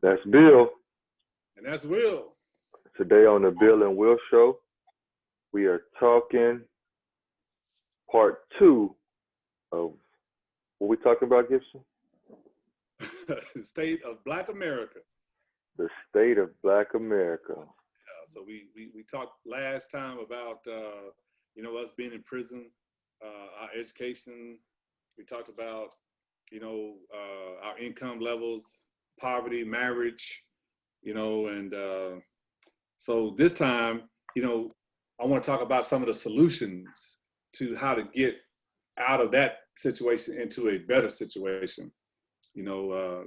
That's Bill. And that's Will. Today on the Bill and Will Show, we are talking part two of what we talking about, Gibson? The state of Black America. The state of Black America. So we talked last time about us being in prison, our education. We talked about our income levels, poverty, marriage, and so this time, I want to talk about some of the solutions to how to get out of that situation into a better situation. I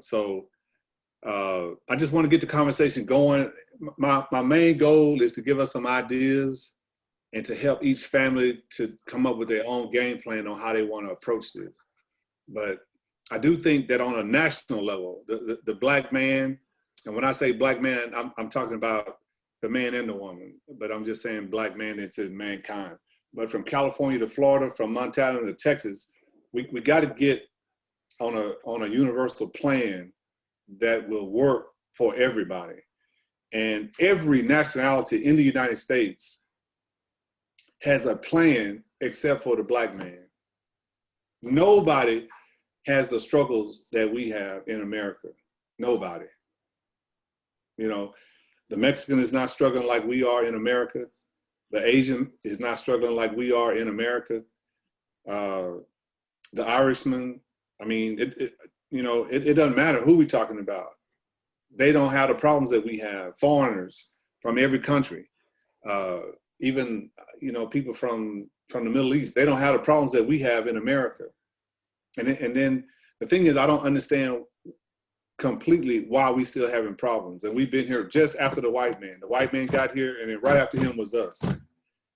just want to get the conversation going. My main goal is to give us some ideas and to help each family to come up with their own game plan on how they want to approach this. But I do think that on a national level, the Black man, and when I say Black man, I'm talking about the man and the woman, but I'm just saying Black man into mankind. But from California to Florida, from Montana to Texas, we got to get on a universal plan that will work for everybody. And every nationality in the United States has a plan except for the Black man. Nobody has the struggles that we have in America. Nobody. The Mexican is not struggling like we are in America. The Asian is not struggling like we are in America. The Irishman, it doesn't matter who we're talking about. They don't have the problems that we have. Foreigners from every country, even people from the Middle East, they don't have the problems that we have in America. And then the thing is, I don't understand completely why we still having problems. And we've been here just after the white man. The white man got here, and then right after him was us.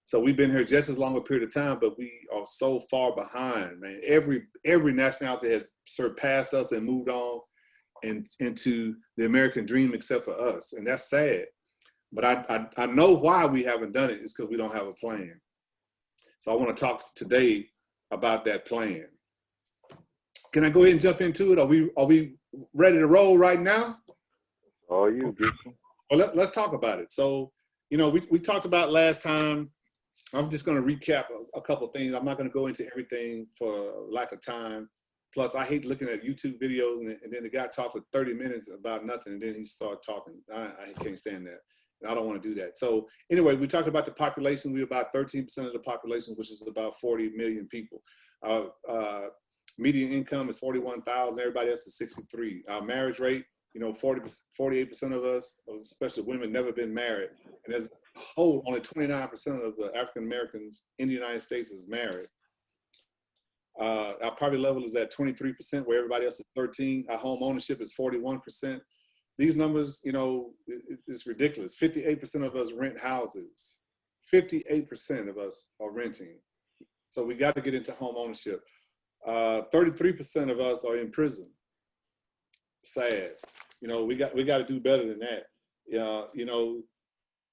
So we've been here just as long a period of time, but we are so far behind, man. Every nationality has surpassed us and moved on into the American dream except for us, and that's sad. But I know why we haven't done it is because we don't have a plan. So I want to talk today about that plan. Can I go ahead and jump into it? Are we ready to roll right now? All you, Gibson. Well, let's talk about it. So, we talked about last time. I'm just going to recap a couple of things. I'm not going to go into everything for lack of time. Plus, I hate looking at YouTube videos and then the guy talked for 30 minutes about nothing, and then he started talking. I can't stand that. And I don't want to do that. So anyway, we talked about the population. We're about 13% of the population, which is about 40 million people. Median income is 41,000. Everybody else is 63. Our marriage rate, 48% of us, especially women, never been married. And there's only 29% of the African Americans in the United States is married. Our poverty level is at 23%, where everybody else is 13%. Our home ownership is 41%. These numbers, it's ridiculous. 58% of us rent houses. 58% of us are renting. So we got to get into home ownership. 33% of us are in prison. Sad. We got to do better than that.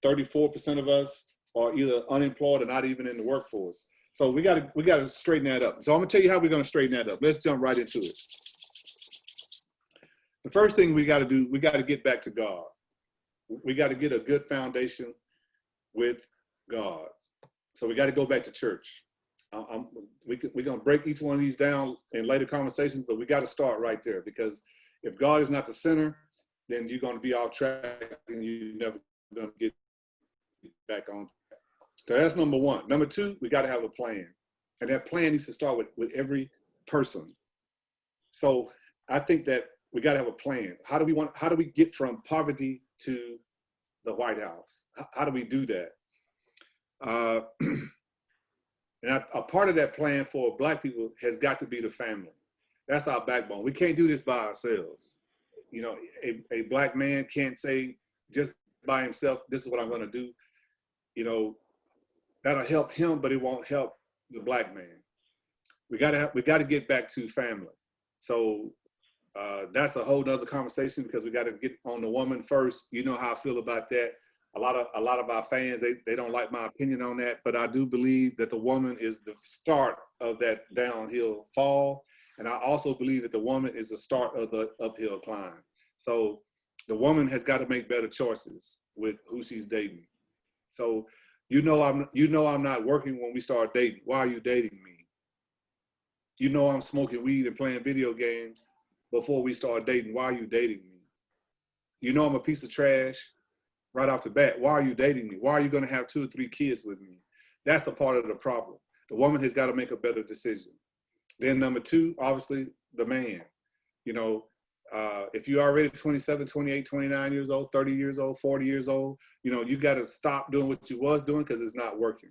34% of us are either unemployed or not even in the workforce. So we got to straighten that up. So I'm gonna tell you how we're gonna straighten that up. Let's jump right into it. The first thing we got to do, we got to get back to God. We got to get a good foundation with God. So we got to go back to church. We're gonna break each one of these down in later conversations, but we got to start right there, because if God is not the center, then you're gonna be off track and you're never gonna get back on. So that's number one. Number two, we got to have a plan. And that plan needs to start with every person. So I think that we got to have a plan. How do we get from poverty to the White House? How do we do that? And a part of that plan for Black people has got to be the family. That's our backbone. We can't do this by ourselves. A Black man can't say just by himself, this is what I'm going to do. That'll help him, but it won't help the Black man. We got to get back to family. So that's a whole nother conversation, because we got to get on the woman first. You know how I feel about that. A lot of our fans, they don't like my opinion on that, but I do believe that the woman is the start of that downhill fall. And I also believe that the woman is the start of the uphill climb. So The woman has got to make better choices with who she's dating. So, I'm not working when we start dating. Why are you dating me? You know I'm smoking weed and playing video games before we start dating. Why are you dating me? You know I'm a piece of trash right off the bat. Why are you dating me? Why are you going to have 2 or 3 kids with me? That's a part of the problem. The woman has got to make a better decision. Then number 2, obviously, the man. You know, if you're already 27, 28, 29 years old, 30 years old, 40 years old, you know, you got to stop doing what you was doing because it's not working.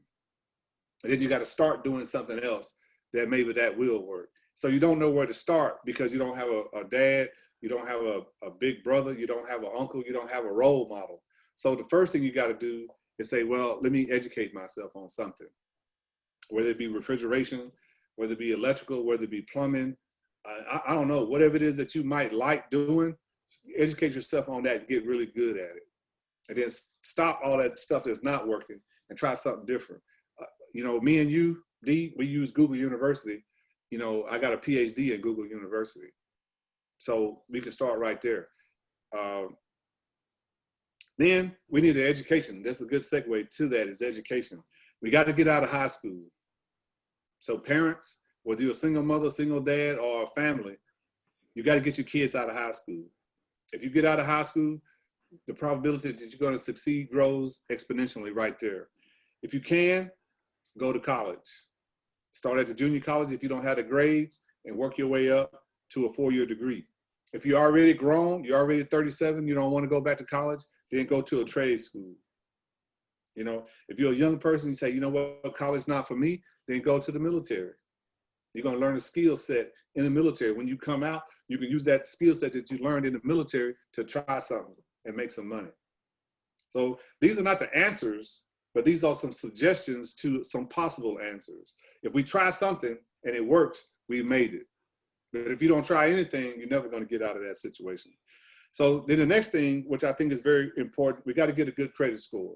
And then you got to start doing something else that maybe that will work. So you don't know where to start because you don't have a dad, you don't have a big brother, you don't have an uncle, you don't have a role model. So the first thing you got to do is say, well, let me educate myself on something, whether it be refrigeration, whether it be electrical, whether it be plumbing. I don't know, whatever it is that you might like doing, educate yourself on that and get really good at it. And then stop all that stuff that's not working and try something different. You know, me and you, D, we use Google University. You know, I got a PhD at Google University. So we can start right there. Then we need an education. That's a good segue to that is education. We got to get out of high school. So parents, whether you're a single mother, single dad, or a family, you got to get your kids out of high school. If you get out of high school, the probability that you're going to succeed grows exponentially right there. If you can, go to college. Start at the junior college if you don't have the grades and work your way up to a 4-year degree. If you're already grown, you're already 37, you don't want to go back to college, then go to a trade school. You know, if you're a young person, you say, you know what, college is not for me, then go to the military. You're going to learn a skill set in the military. When you come out, you can use that skill set that you learned in the military to try something and make some money. So these are not the answers, but these are some suggestions to some possible answers. If we try something and it works, we made it. But if you don't try anything, you're never going to get out of that situation. So then the next thing, which I think is very important, we got to get a good credit score.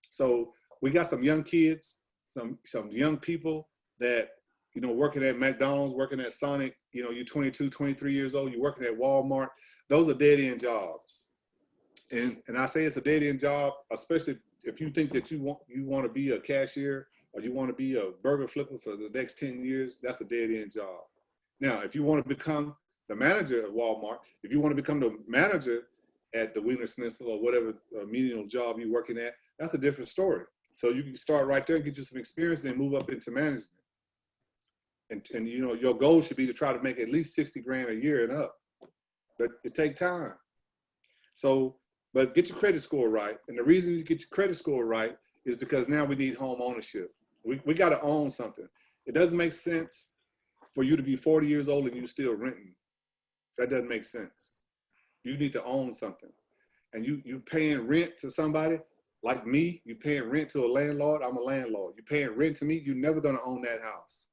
So we got some young kids, some young people that, you know, working at McDonald's, working at Sonic, you know, you're 22, 23 years old, you're working at Walmart. Those are dead-end jobs. And I say it's a dead-end job, especially if you think that you want to be a cashier or you want to be a burger flipper for the next 10 years, that's a dead-end job. Now, if you want to become the manager at Walmart, if you want to become the manager at the Wiener Schnitzel or whatever menial job you're working at, that's a different story. So you can start right there and get you some experience and then move up into management. And you know, your goal should be to try to make at least 60 grand a year and up. But it takes time. So, but get your credit score right. And the reason you get your credit score right is because now we need home ownership. We got to own something. It doesn't make sense for you to be 40 years old and you're still renting. That doesn't make sense. You need to own something. And you're paying rent to somebody like me, you're paying rent to a landlord, I'm a landlord. You're paying rent to me, you're never gonna own that house.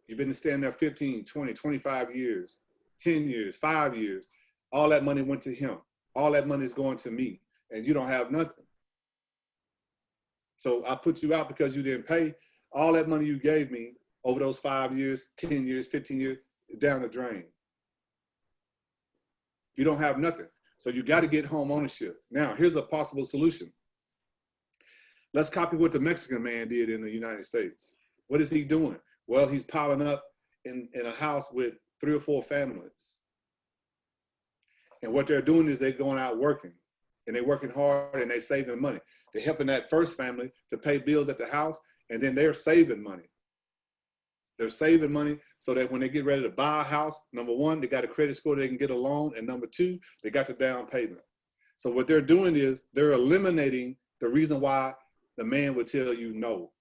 You've been standing there 15, 20, 25 years, 10 years, 5 years. All that money went to him. All that money is going to me, and you don't have nothing. So I put you out because you didn't pay. All that money you gave me over those 5 years, 10 years, 15 years, down the drain. You don't have nothing. So you got to get home ownership. Now, here's a possible solution. Let's copy what the Mexican man did in the United States. What is he doing? Well, he's piling up in a house with 3 or 4 families. And what they're doing is they're going out working, and they're working hard and they're saving money. They're helping that first family to pay bills at the house, and then they're saving money. They're saving money so that when they get ready to buy a house, number 1, they got a credit score, they can get a loan, and number 2, they got the down payment. So what they're doing is they're eliminating the reason why the man would tell you no.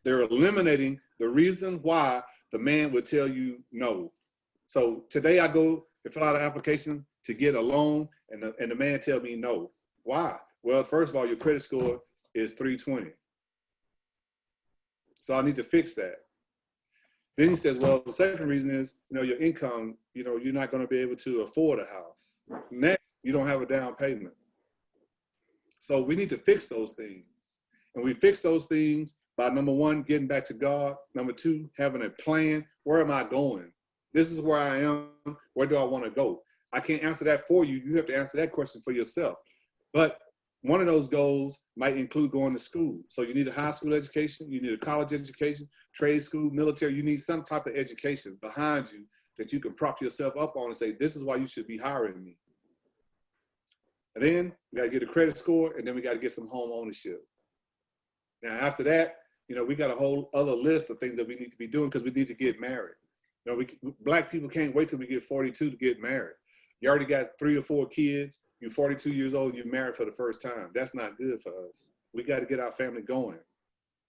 They're eliminating the reason why the man would tell you no. So today I go to fill out an application to get a loan, and the man tell me no. Why? Well, first of all, your credit score is 320. So I need to fix that. Then he says, well, the second reason is, you know, your income, you know, you're not going to be able to afford a house. Next, you don't have a down payment. So we need to fix those things. And we fix those things by, number 1, getting back to God. Number 2, having a plan. Where am I going? This is where I am. Where do I want to go? I can't answer that for you. You have to answer that question for yourself. But one of those goals might include going to school. So you need a high school education, you need a college education, trade school, military. You need some type of education behind you that you can prop yourself up on and say, this is why you should be hiring me. And then we got to get a credit score, and then we got to get some home ownership. Now, after that, you know, we got a whole other list of things that we need to be doing because we need to get married. You know, Black people can't wait till we get 42 to get married. You already got 3 or 4 kids. You're 42 years old. You're married for the first time. That's not good for us. We got to get our family going,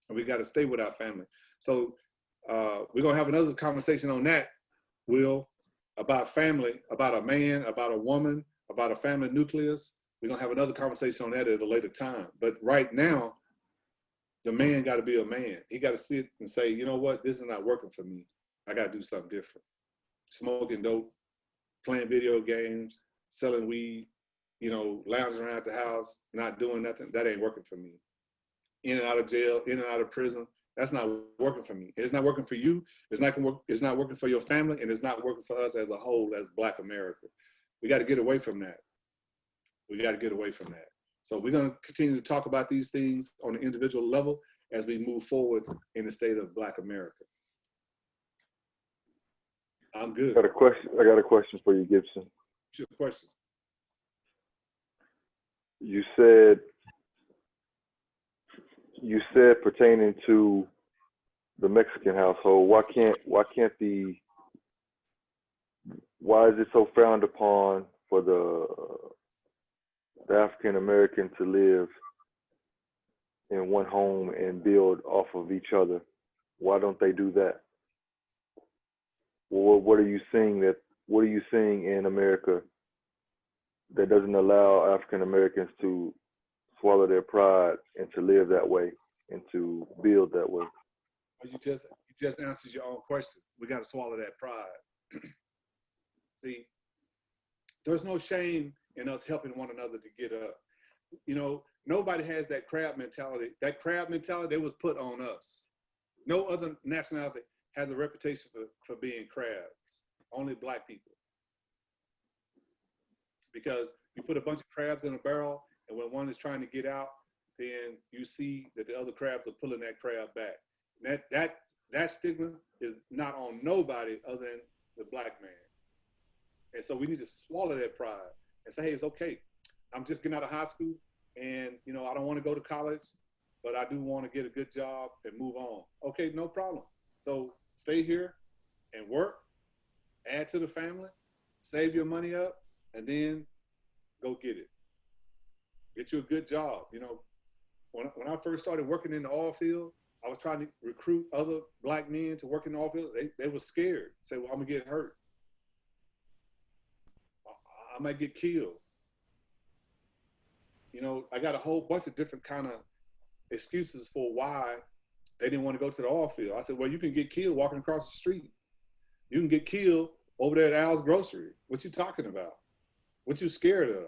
and we got to stay with our family. So we're gonna have another conversation on that, Will, about family, about a man, about a woman, about a family nucleus. We're gonna have another conversation on that at a later time. But right now, the man got to be a man. He got to sit and say, you know what, this is not working for me. I got to do something different. Smoking dope, playing video games, selling weed, you know, lounging around the house, not doing nothing. That ain't working for me. In and out of jail, in and out of prison. That's not working for me. It's not working for you. It's not gonna work. It's not working for your family, and it's not working for us as a whole, as Black America. We got to get away from that. We got to get away from that. So we're going to continue to talk about these things on an individual level as we move forward in the state of Black America. I'm good. I got a question for you, Gibson. What's your question? You said pertaining to the Mexican household, why is it so frowned upon for the African American to live in one home and build off of each other? Why don't they do that? Well, what are you seeing in America that doesn't allow African Americans to swallow their pride and to live that way and to build that way? Well, you just answered your own question. We got to swallow that pride. See, there's no shame in us helping one another to get up. You know, nobody has that crab mentality. That crab mentality, that was put on us. No other nationality has a reputation for being crabs. Only Black people. Because you put a bunch of crabs in a barrel, and when one is trying to get out, then you see that the other crabs are pulling that crab back. That stigma is not on nobody other than the Black man. And so we need to swallow that pride and say, hey, it's okay. I'm just getting out of high school, and you know, I don't want to go to college, but I do want to get a good job and move on. Okay, no problem. So stay here and work, add to the family, save your money up, and then go get it. Get you a good job. You know, when I first started working in the oil field, I was trying to recruit other Black men to work in the oil field. They were scared. Say, well, I'm gonna get hurt. I might get killed. You know, I got a whole bunch of different kind of excuses for why they didn't want to go to the oil field. I said, well, you can get killed walking across the street. You can get killed over there at Al's Grocery. What you talking about? What you scared of?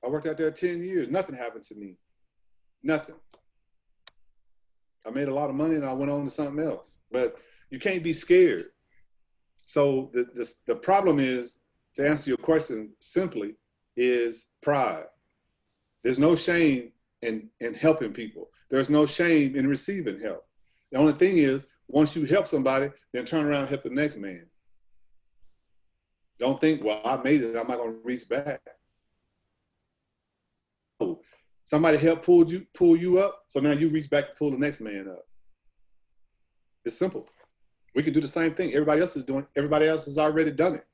I worked out there 10 years. Nothing happened to me. Nothing. I made a lot of money and I went on to something else. But you can't be scared. So the problem is, to answer your question simply, is pride. There's no shame in helping people. There's no shame in receiving help. The only thing is, once you help somebody, then turn around and help the next man. Don't think, well, I made it, I'm not gonna reach back. Somebody helped pull you up, so now you reach back and pull the next man up. It's simple. We can do the same thing. Everybody else has already done it.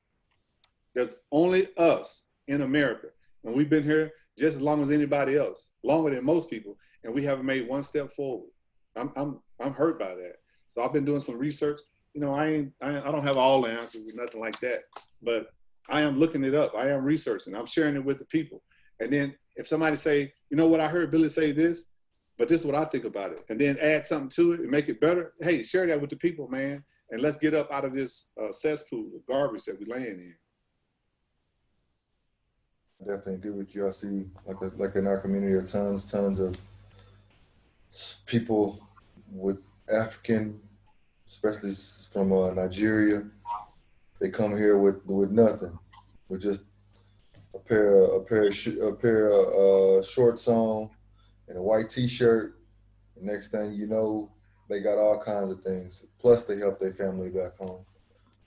There's only us in America, and we've been here just as long as anybody else, longer than most people, and we haven't made one step forward. I'm hurt by that. So I've been doing some research. You know, I don't have all the answers or nothing like that, but I am looking it up. I am researching. I'm sharing it with the people. And then if somebody say, you know what, I heard Billy say this, but this is what I think about it, and then add something to it and make it better, hey, share that with the people, man, and let's get up out of this cesspool of garbage that we laying in. I definitely agree with you. I see, like in our community, tons of people with African, especially from Nigeria, they come here with nothing, with just a pair of shorts on and a white T-shirt. The next thing you know, they got all kinds of things. Plus, they help their family back home.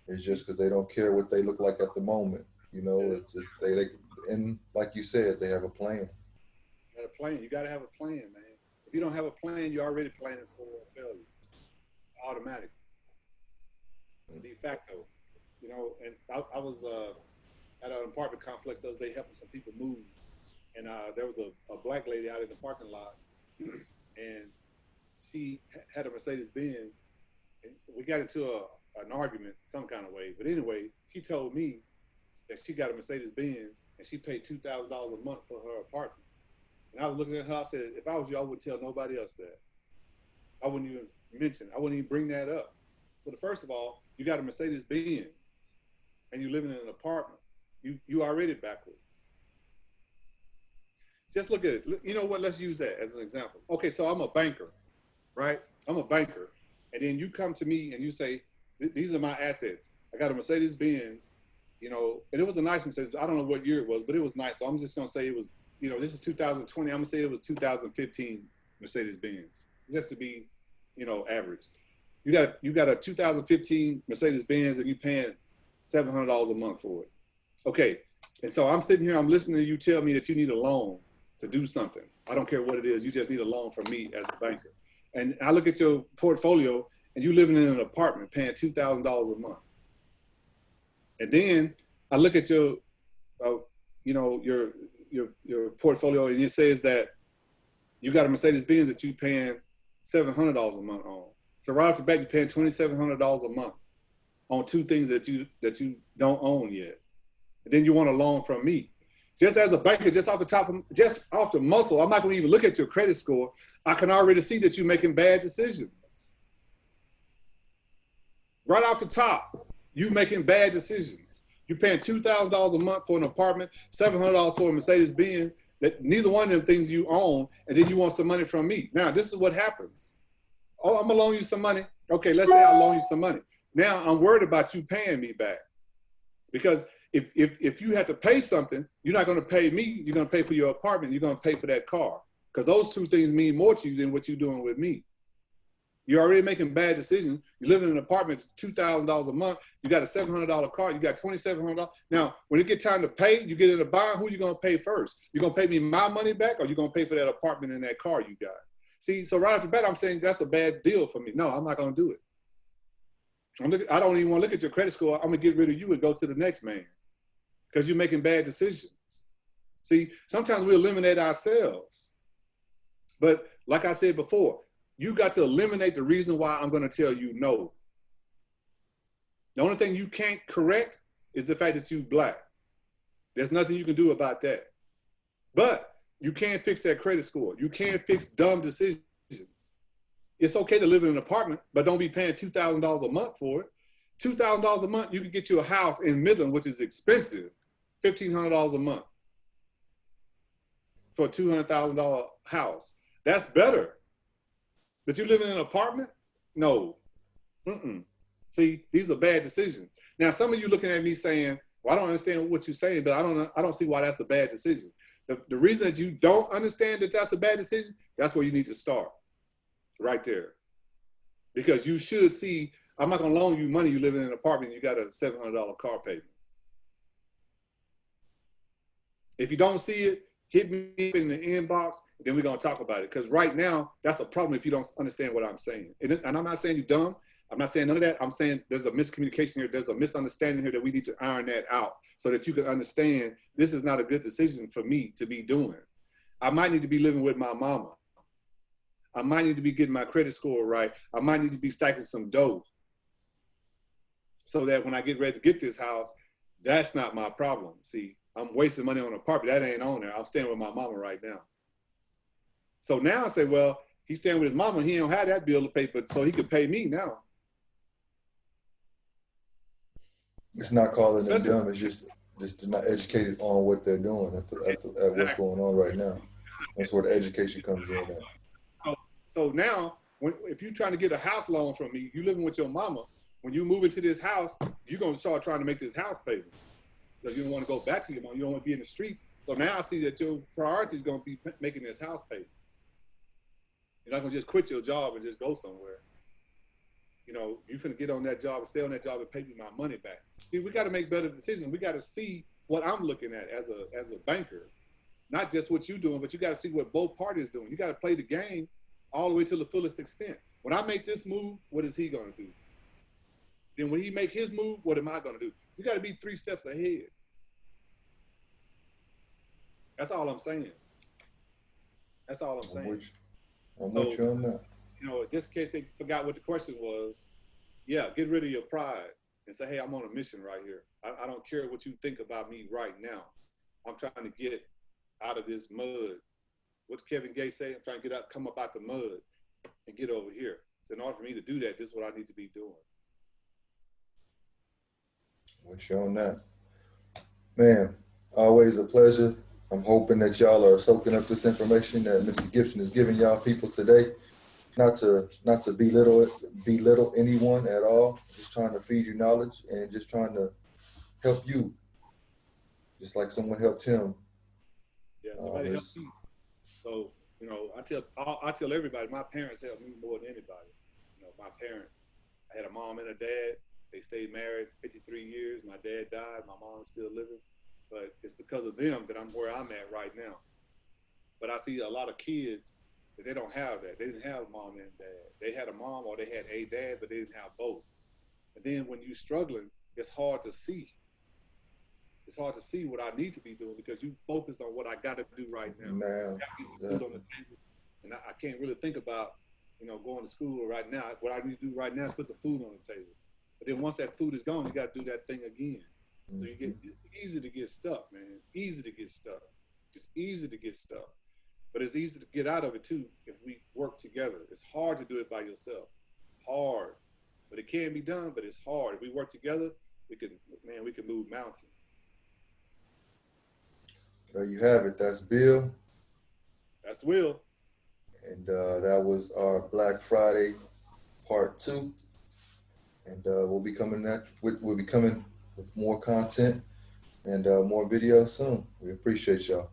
It's just because they don't care what they look like at the moment. You know, it's just they and like you said, they have a plan. You got a plan. You got to have a plan, man. If you don't have a plan, you're already planning for failure, automatic, de facto. You know, and I was at an apartment complex the other day helping some people move, and there was a black lady out in the parking lot, and she had a Mercedes Benz. And we got into an argument some kind of way, but anyway, she told me that she got a Mercedes Benz and she paid $2,000 a month for her apartment. And I was looking at her, I said, if I was you, I wouldn't tell nobody else that. I wouldn't even mention, I wouldn't even bring that up. So first of all, you got a Mercedes Benz and you're living in an apartment. You already backwards. Just look at it. You know what? Let's use that as an example. Okay, so I'm a banker, right? I'm a banker. And then you come to me and you say, these are my assets. I got a Mercedes Benz, you know, and it was a nice Mercedes. I don't know what year it was, but it was nice. So I'm just going to say it was, you know, this is 2020. I'm going to say it was 2015 Mercedes Benz, just to be, you know, average. You got a 2015 Mercedes Benz and you're paying $700 a month for it. Okay. And so I'm sitting here, I'm listening to you tell me that you need a loan to do something. I don't care what it is. You just need a loan from me as a banker. And I look at your portfolio and you living in an apartment paying $2,000 a month. And then I look at your, you know, your portfolio and it says that you got a Mercedes Benz that you paying $700 a month on. So right off the bat, you're paying $2,700 a month on two things that you don't own yet. And then you want a loan from me. Just as a banker, just off the muscle, I'm not going to even look at your credit score. I can already see that you're making bad decisions. Right off the top, you making bad decisions. You're paying $2,000 a month for an apartment, $700 for a Mercedes Benz, that neither one of them things you own, and then you want some money from me. Now, this is what happens. Oh, I'm gonna loan you some money. Okay, let's say I loan you some money. Now I'm worried about you paying me back. Because if you have to pay something, you're not gonna pay me, you're gonna pay for your apartment, you're gonna pay for that car. Because those two things mean more to you than what you're doing with me. You're already making bad decisions. You live in an apartment, $2,000 a month. You got a $700 car. You got $2,700. Now, when it get time to pay, you get in a bind. Who are you gonna pay first? You gonna pay me my money back, or you gonna pay for that apartment and that car you got? See, so right off the bat, I'm saying that's a bad deal for me. No, I'm not gonna do it. I don't even want to look at your credit score. I'm gonna get rid of you and go to the next man, because you're making bad decisions. See, sometimes we eliminate ourselves, but like I said before, you got to eliminate the reason why I'm going to tell you no. The only thing you can't correct is the fact that you're black. There's nothing you can do about that. But you can't fix that credit score. You can't fix dumb decisions. It's okay to live in an apartment, but don't be paying $2,000 a month for it. $2,000 a month, you can get you a house in Midland, which is expensive, $1,500 a month for a $200,000 house. That's better. But you live in an apartment? No. See, these are bad decisions. Now, some of you looking at me saying, well, I don't understand what you're saying, but I don't see why that's a bad decision. The reason that you don't understand that that's a bad decision, that's where you need to start, right there. Because you should see, I'm not gonna loan you money, you live in an apartment, you got a $700 car payment. If you don't see it, hit me in the inbox, then we're gonna talk about it. Because right now, that's a problem if you don't understand what I'm saying. And I'm not saying you're dumb. I'm not saying none of that. I'm saying there's a miscommunication here. There's a misunderstanding here that we need to iron that out so that you can understand this is not a good decision for me to be doing. I might need to be living with my mama. I might need to be getting my credit score right. I might need to be stacking some dough so that when I get ready to get this house, that's not my problem. See, I'm wasting money on an apartment. That ain't on there. I'm staying with my mama right now. So now I say, well, he's staying with his mama. He don't have that bill to pay, but so he could pay me now. It's not calling them dumb. It's just they're not educated on what they're doing at what's going on right now. That's where the education comes in at. So now, if you're trying to get a house loan from me, you living with your mama, when you move into this house, you're gonna start trying to make this house payment because you don't want to go back to your mom. You don't want to be in the streets. So now I see that your priority is gonna be making this house payment. You're not gonna just quit your job and just go somewhere. You know, you finna get on that job and stay on that job and pay me my money back. See, we got to make better decisions. We got to see what I'm looking at as a banker, not just what you're doing, but you got to see what both parties doing. You got to play the game all the way to the fullest extent. When I make this move, what is he gonna do? Then when he make his move, what am I gonna do? You got to be 3 steps ahead. That's all I'm saying. That's all I'm saying. I'm with you on that. You know, just in case they forgot what the question was, yeah, get rid of your pride and say, hey, I'm on a mission right here. I don't care what you think about me right now. I'm trying to get out of this mud. What did Kevin Gates say? I'm trying to come up out the mud and get over here. So in order for me to do that, this is what I need to be doing. With you on that. Man, always a pleasure. I'm hoping that y'all are soaking up this information that Mr. Gibson is giving y'all people today. Not to belittle anyone at all. Just trying to feed you knowledge and just trying to help you, just like someone helped him. Yeah, somebody helped me. So you know, I tell everybody, my parents helped me more than anybody. You know, my parents. I had a mom and a dad. They stayed married 53 years. My dad died. My mom's still living. But it's because of them that I'm where I'm at right now. But I see a lot of kids that they don't have that. They didn't have mom and dad. They had a mom or they had a dad, but they didn't have both. And then when you're struggling, it's hard to see. It's hard to see what I need to be doing because you focused on what I got to do right now. Food on the table. And I can't really think about, you know, going to school right now. What I need to do right now is put some food on the table. But then once that food is gone, you got to do that thing again. So you get easy to get stuck, man. Easy to get stuck. It's easy to get stuck. But it's easy to get out of it too if we work together. It's hard to do it by yourself. Hard. But it can be done, but it's hard. If we work together, we can move mountains. There you have it. That's Bill. That's Will. And that was our Black Friday part 2. And we'll be coming with more content and more videos soon. We appreciate y'all.